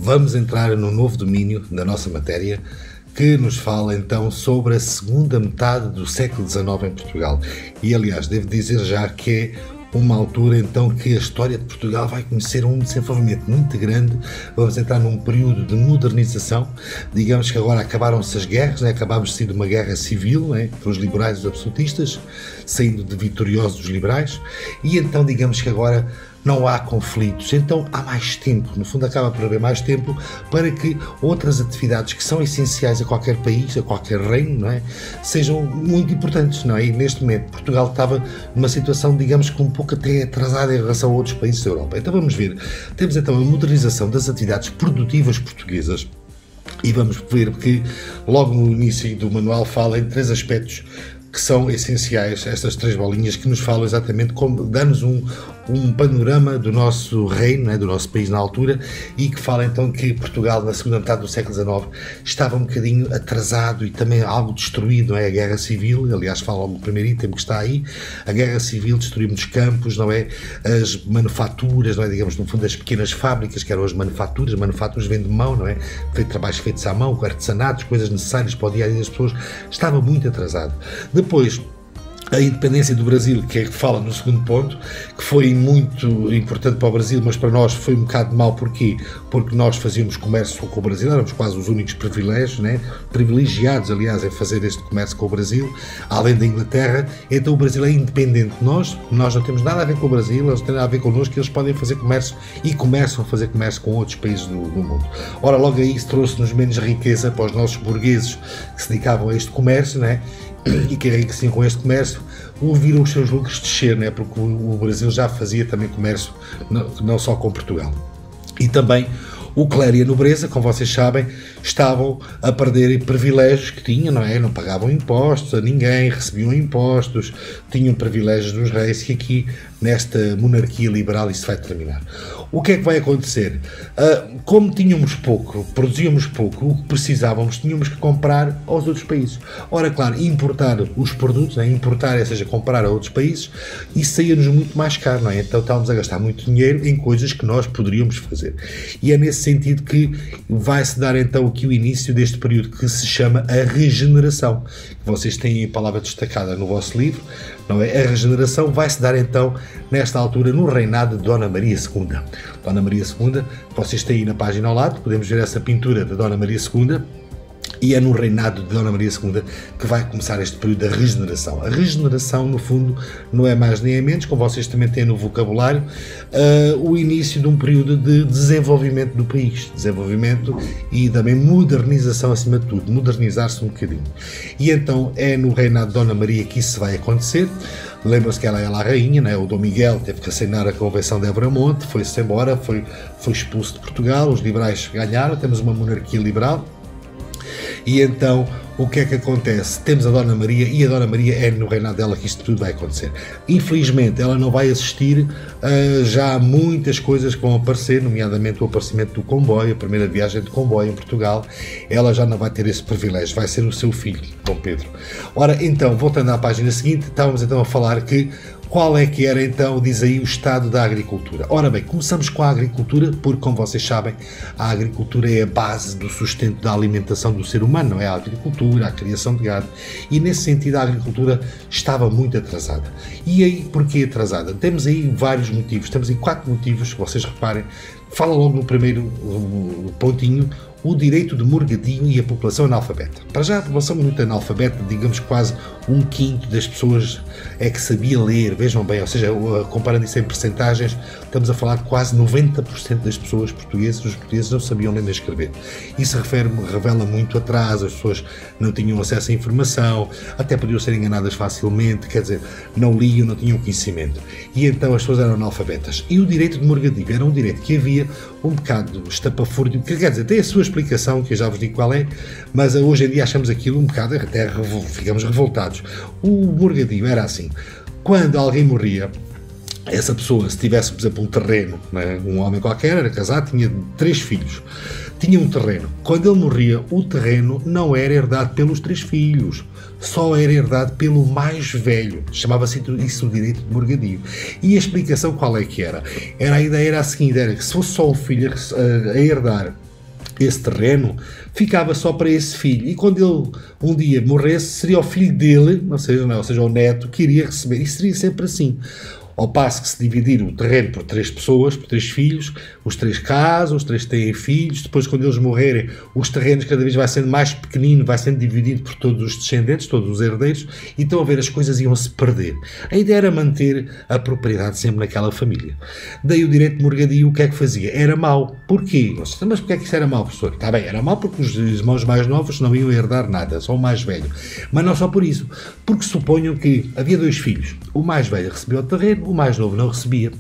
vamos entrar num novo domínio da nossa matéria que nos fala então sobre a segunda metade do século XIX em Portugal. E aliás, devo dizer já que é uma altura então que a história de Portugal vai conhecer um desenvolvimento muito grande. Vamos entrar num período de modernização. Digamos que agora acabaram-se as guerras, né? Acabámos de sair de uma guerra civil, né? Com os liberais e os absolutistas, saindo de vitoriosos dos liberais, e então digamos que agora não há conflitos, então há mais tempo, no fundo acaba por haver mais tempo para que outras atividades que são essenciais a qualquer país, a qualquer reino, não é? Sejam muito importantes, não é? E neste momento Portugal estava numa situação, digamos que um pouco até atrasada em relação a outros países da Europa. Então vamos ver, temos então a modernização das atividades produtivas portuguesas. E vamos ver que logo no início do manual fala em 3 aspectos que são essenciais, estas 3 bolinhas que nos falam exatamente como, dá-nos um panorama do nosso reino, né, do nosso país na altura, e que fala então que Portugal na segunda metade do século XIX estava um bocadinho atrasado e também algo destruído, não é? A Guerra Civil, aliás fala logo no primeiro item que está aí, a Guerra Civil destruiu muitos campos, não é? As manufaturas, não é? Digamos no fundo as pequenas fábricas que eram as manufaturas vêm de mão, não é? Trabalhos feitos à mão, artesanatos, coisas necessárias para o dia a dia das pessoas, estava muito atrasado. Depois, a independência do Brasil, que é que fala no segundo ponto, que foi muito importante para o Brasil, mas para nós foi um bocado mau. Porquê? Porque nós fazíamos comércio com o Brasil, éramos quase os únicos privilégios, né? Privilegiados, aliás, em fazer este comércio com o Brasil, além da Inglaterra. Então o Brasil é independente de nós não temos nada a ver com o Brasil, eles têm nada a ver connosco, eles podem fazer comércio e começam a fazer comércio com outros países do mundo. Ora, logo aí isso trouxe-nos menos riqueza para os nossos burgueses que se dedicavam a este comércio, né? E que enriqueciam com este comércio, viram os seus lucros descer, né? Porque o Brasil já fazia também comércio, não só com Portugal. E também o clero e a nobreza, como vocês sabem, estavam a perder privilégios que tinham, não é? Não pagavam impostos a ninguém, recebiam impostos, tinham privilégios dos reis, e aqui, nesta monarquia liberal, isso vai terminar. O que é que vai acontecer? Como tínhamos pouco, produzíamos pouco, o que precisávamos, tínhamos que comprar aos outros países. Ora, claro, importar os produtos, né? Importar, ou seja, comprar a outros países, isso saía-nos muito mais caro, não é? Então estávamos a gastar muito dinheiro em coisas que nós poderíamos fazer. E é nesse sentido que vai-se dar então aqui o início deste período que se chama a regeneração. Vocês têm a palavra destacada no vosso livro, não é? A regeneração vai-se dar então nesta altura no reinado de Dona Maria II. Dona Maria II, vocês têm aí na página ao lado, podemos ver essa pintura de Dona Maria II, e é no reinado de Dona Maria II que vai começar este período da regeneração. A regeneração, no fundo, não é mais nem é menos, como vocês também têm no vocabulário, o início de um período de desenvolvimento do país. Desenvolvimento e também modernização acima de tudo, modernizar-se um bocadinho. E então é no reinado de Dona Maria que isso vai acontecer. Lembra-se que ela é lá a rainha, né? O Dom Miguel teve que assinar a Convenção de Abramonte, foi-se embora, foi expulso de Portugal, os liberais ganharam, temos uma monarquia liberal. E então, o que é que acontece? Temos a Dona Maria, e a Dona Maria é no reinado dela que isto tudo vai acontecer. Infelizmente, ela não vai assistir já a muitas coisas que vão aparecer, nomeadamente o aparecimento do comboio, a primeira viagem de comboio em Portugal. Ela já não vai ter esse privilégio, vai ser o seu filho, Dom Pedro. Ora, então, voltando à página seguinte, estávamos então a falar que qual é que era então, diz aí, o estado da agricultura. Ora bem, começamos com a agricultura, porque, como vocês sabem, a agricultura é a base do sustento da alimentação do ser humano, não é? A agricultura, a criação de gado, e nesse sentido a agricultura estava muito atrasada. E aí, porquê atrasada? Temos aí vários motivos, temos aí 4 motivos, vocês reparem, fala logo no primeiro pontinho, o direito de morgadio e a população analfabeta. Para já, a população muito analfabeta, digamos quase 1/5 das pessoas é que sabia ler, vejam bem, ou seja, comparando isso em percentagens, estamos a falar de quase 90% das pessoas portuguesas, os portugueses não sabiam ler nem escrever. Isso revela muito atraso, as pessoas não tinham acesso à informação, até podiam ser enganadas facilmente, quer dizer, não liam, não tinham conhecimento. E então as pessoas eram analfabetas. E o direito de morgadio era um direito que havia um bocado estapafúrdio, que quer dizer, tem a sua explicação, que eu já vos digo qual é, mas hoje em dia achamos aquilo um bocado, até ficamos revoltados. O morgadio era assim, quando alguém morria, essa pessoa, se tivesse, por exemplo, um terreno, né, um homem qualquer, era casado, tinha 3 filhos, tinha um terreno. Quando ele morria, o terreno não era herdado pelos 3 filhos, só era herdado pelo mais velho. Chamava-se isso o direito de morgadio. E a explicação qual é que era? A ideia era a seguinte, era que se fosse só o filho a herdar esse terreno ficava só para esse filho, e quando ele um dia morresse, seria o filho dele, ou seja, o neto, que iria receber, e seria sempre assim. Ao passo que se dividir o terreno por 3 pessoas, por 3 filhos, os 3 casam, os 3 têm filhos, depois quando eles morrerem, os terrenos cada vez vai sendo mais pequenino, vai sendo dividido por todos os descendentes, todos os herdeiros, e estão a ver, as coisas iam-se perder. A ideia era manter a propriedade sempre naquela família. Daí o direito morgadio, o que é que fazia? Era mau. Porquê? Mas porquê é que isso era mau, professor? Está bem, era mau porque os irmãos mais novos não iam herdar nada, só o mais velho. Mas não só por isso, porque suponham que havia 2 filhos, o mais velho recebia o terreno, o mais novo não recebia.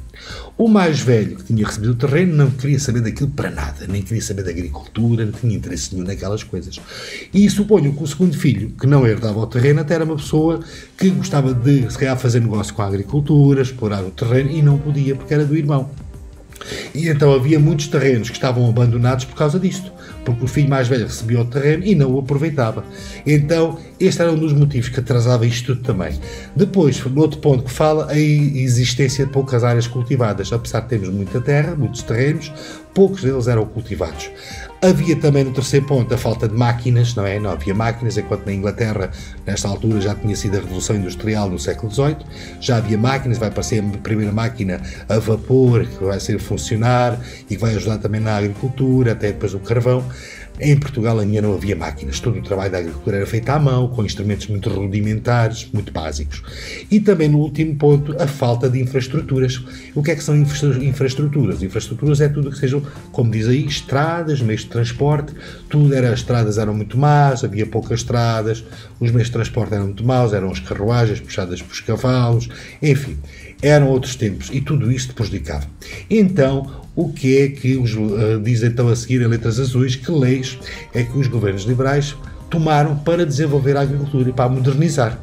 O mais velho, que tinha recebido o terreno, não queria saber daquilo para nada, nem queria saber da agricultura, não tinha interesse nenhum naquelas coisas. E suponho que o segundo filho, que não herdava o terreno, até era uma pessoa que gostava de, se calhar, fazer negócio com a agricultura, explorar o terreno, e não podia, porque era do irmão. E então havia muitos terrenos que estavam abandonados por causa disto, porque o filho mais velho recebia o terreno e não o aproveitava. Então, este era um dos motivos que atrasava isto tudo também. Depois, no outro ponto que fala, a existência de poucas áreas cultivadas. Apesar de termos muita terra, muitos terrenos, poucos deles eram cultivados. Havia também, no terceiro ponto, a falta de máquinas, não é? Não havia máquinas, enquanto na Inglaterra, nesta altura, já tinha sido a Revolução Industrial no século XVIII, já havia máquinas, vai aparecer a primeira máquina a vapor, que vai ser funcionar e que vai ajudar também na agricultura, até depois o carvão. Em Portugal ainda não havia máquinas, todo o trabalho da agricultura era feito à mão, com instrumentos muito rudimentares, muito básicos. E também, no último ponto, a falta de infraestruturas. O que é que são infraestruturas? Infraestruturas é tudo que sejam, como diz aí, estradas, meios de transporte, as estradas eram muito más, havia poucas estradas, os meios de transporte eram muito maus, eram as carruagens puxadas pelos cavalos, enfim, eram outros tempos e tudo isto prejudicava. Então, o que é que diz então a seguir em letras azuis, que leis é que os governos liberais tomaram para desenvolver a agricultura e para a modernizar?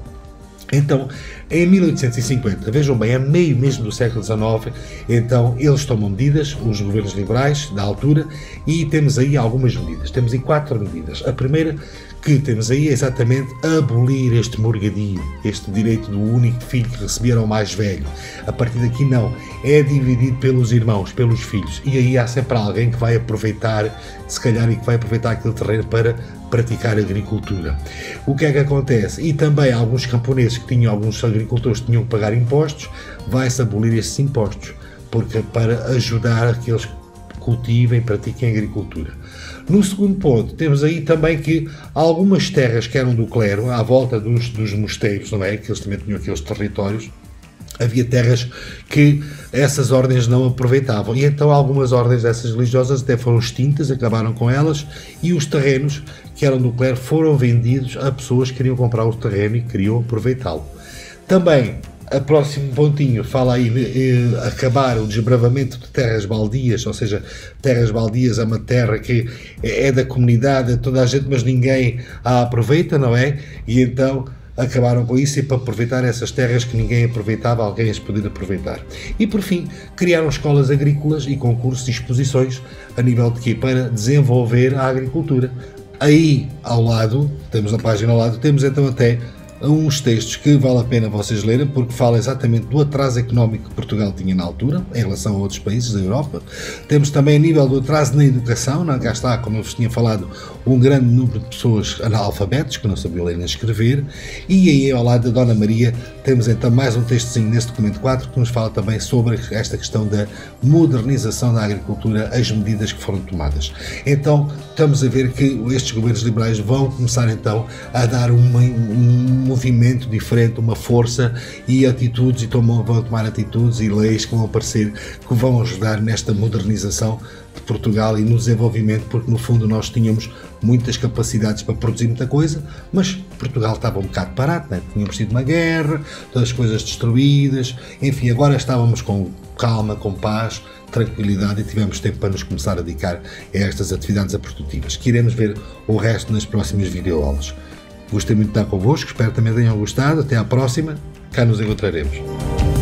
Então, em 1850, vejam bem, a meio mesmo do século XIX, então eles tomam medidas, os governos liberais da altura, e temos aí algumas medidas. Temos aí 4 medidas. A primeira que temos aí é exatamente abolir este morgadio, este direito do único filho que recebia ao mais velho. A partir daqui não, é dividido pelos irmãos, pelos filhos, e aí há sempre alguém que vai aproveitar, se calhar, e que vai aproveitar aquele terreno para praticar agricultura. O que é que acontece? E também alguns camponeses alguns agricultores que tinham que pagar impostos, vai-se abolir esses impostos, porque para ajudar a que eles cultivem e pratiquem agricultura. No segundo ponto, temos aí também que algumas terras que eram do clero, à volta dos mosteiros, não é? Que eles também tinham aqueles territórios, havia terras que essas ordens não aproveitavam, e então algumas ordens dessas religiosas até foram extintas, acabaram com elas, e os terrenos que eram do clero foram vendidos a pessoas que queriam comprar o terreno e queriam aproveitá-lo. Também, a próximo pontinho fala aí de acabar o desbravamento de terras baldias, ou seja, terras baldias é uma terra que é da comunidade, toda a gente, mas ninguém a aproveita, não é? E então acabaram com isso, e para aproveitar essas terras que ninguém aproveitava, alguém as podia aproveitar. E por fim, criaram escolas agrícolas e concursos e exposições a nível de quê? Para desenvolver a agricultura. Aí ao lado, temos na página ao lado, temos então até uns textos que vale a pena vocês lerem, porque fala exatamente do atraso económico que Portugal tinha na altura, em relação a outros países da Europa. Temos também a nível do atraso na educação, não? Cá está, como eu vos tinha falado, um grande número de pessoas analfabetos, que não sabiam ler nem escrever, e aí ao lado da Dona Maria temos então mais um textozinho neste documento 4, que nos fala também sobre esta questão da modernização da agricultura, as medidas que foram tomadas. Então, estamos a ver que estes governos liberais vão começar então a dar um movimento diferente, uma força e atitudes, e vão tomar atitudes e leis que vão aparecer, que vão ajudar nesta modernização de Portugal e no desenvolvimento, porque no fundo nós tínhamos muitas capacidades para produzir muita coisa, mas Portugal estava um bocado parado, né? Tínhamos tido uma guerra, todas as coisas destruídas, enfim, agora estávamos com calma, com paz, tranquilidade, e tivemos tempo para nos começar a dedicar a estas atividades produtivas, que iremos ver o resto nas próximas videoaulas. Gostei muito de estar convosco, espero que também tenham gostado. Até à próxima, cá nos encontraremos.